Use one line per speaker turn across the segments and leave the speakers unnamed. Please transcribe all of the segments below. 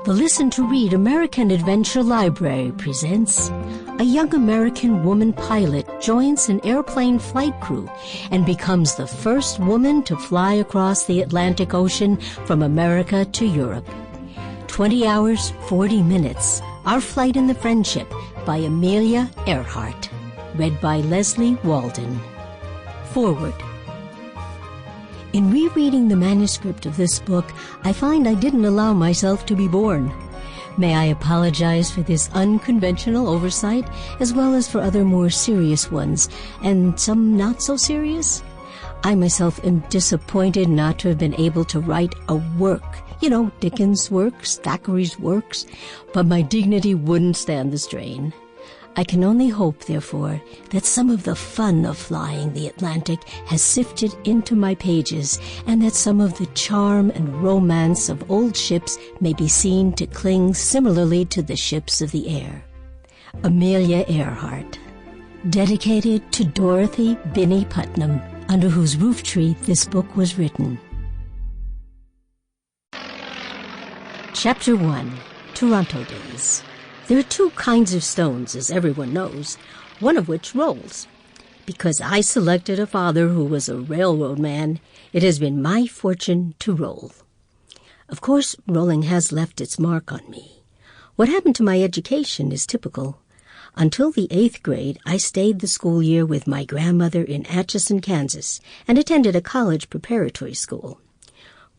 The Listen to Read American Adventure Library presents a young American woman pilot joins an airplane flight crew and becomes the first woman to fly across the Atlantic Ocean from America to Europe. 20 hours, 40 minutes. Our Flight in the Friendship by Amelia Earhart. Read by Leslie Walden. Forward. In rereading the manuscript of this book, I find I didn't allow myself to be born. May I apologize for this unconventional oversight, as well as for other more serious ones, and some not so serious? I myself am disappointed not to have been able to write a work. You know, Dickens' works, Thackeray's works, but my dignity wouldn't stand the strain. I can only hope, therefore, that some of the fun of flying the Atlantic has sifted into my pages, and that some of the charm and romance of old ships may be seen to cling similarly to the ships of the air. Amelia Earhart. Dedicated to Dorothy Binney Putnam, under whose roof tree this book was written. Chapter 1. Toronto Days. There are two kinds of stones, as everyone knows, one of which rolls. Because I selected a father who was a railroad man, it has been my fortune to roll. Of course, rolling has left its mark on me. What happened to my education is typical. Until the 8th grade, I stayed the school year with my grandmother in Atchison, Kansas, and attended a college preparatory school.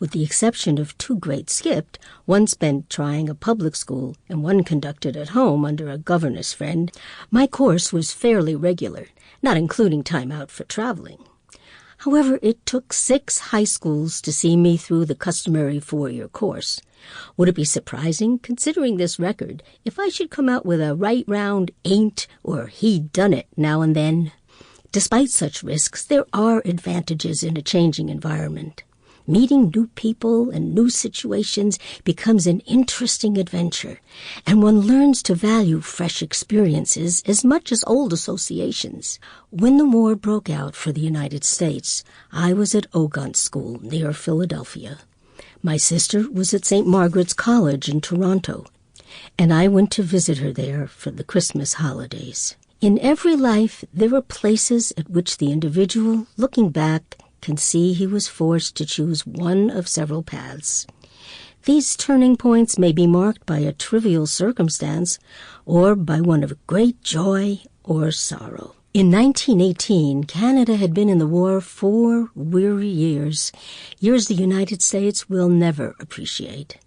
With the exception of 2 grades skipped, one spent trying a public school and one conducted at home under a governess friend, my course was fairly regular, not including time out for traveling. However, it took 6 high schools to see me through the customary 4-year course. Would it be surprising, considering this record, if I should come out with a right round ain't or he done it now and then? Despite such risks, there are advantages in a changing environment. Meeting new people and new situations becomes an interesting adventure, and one learns to value fresh experiences as much as old associations. When the war broke out for the United States, I was at Ogon School near Philadelphia. My sister was at St. Margaret's College in Toronto, and I went to visit her there for the Christmas holidays. In every life, there are places at which the individual, looking back, can see he was forced to choose one of several paths. These turning points may be marked by a trivial circumstance or by one of great joy or sorrow. In 1918, Canada had been in the war 4 weary years the United States will never appreciate.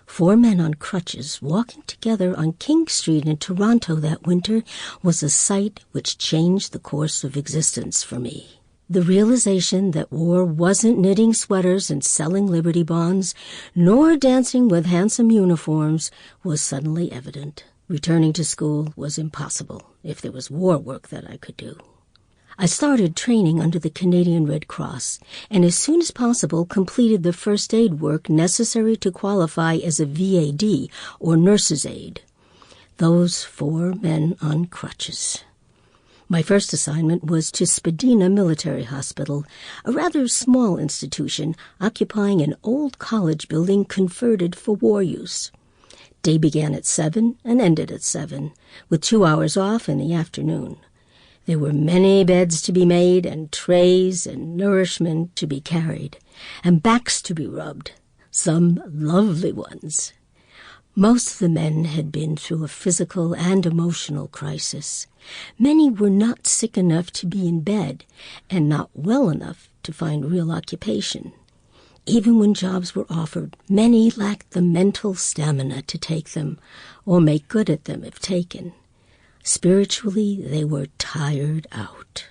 4 men on crutches walking together on King Street in Toronto that winter was a sight which changed the course of existence for me. The realization that war wasn't knitting sweaters and selling Liberty bonds, nor dancing with handsome uniforms, was suddenly evident. Returning to school was impossible if there was war work that I could do. I started training under the Canadian Red Cross, and as soon as possible completed the first aid work necessary to qualify as a VAD, or nurse's aide. Those 4 men on crutches. My first assignment was to Spadina Military Hospital, a rather small institution occupying an old college building converted for war use. Day began at 7 and ended at 7, with 2 hours off in the afternoon. There were many beds to be made and trays and nourishment to be carried, and backs to be rubbed, some lovely ones. Most of the men had been through a physical and emotional crisis. Many were not sick enough to be in bed and not well enough to find real occupation. Even when jobs were offered, many lacked the mental stamina to take them or make good at them if taken. Spiritually, they were tired out.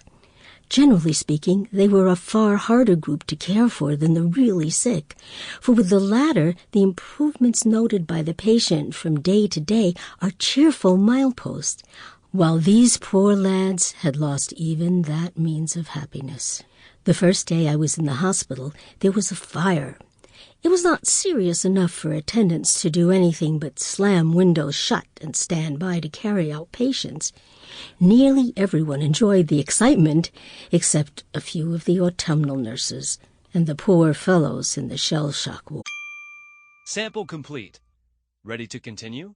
Generally speaking, they were a far harder group to care for than the really sick, for with the latter, the improvements noted by the patient from day to day are cheerful mileposts, while these poor lads had lost even that means of happiness. The first day I was in the hospital, there was a fire. It was not serious enough for attendants to do anything but slam windows shut and stand by to carry out patients. Nearly everyone enjoyed the excitement, except a few of the autumnal nurses and the poor fellows in the shell shock ward.
Sample complete. Ready to continue?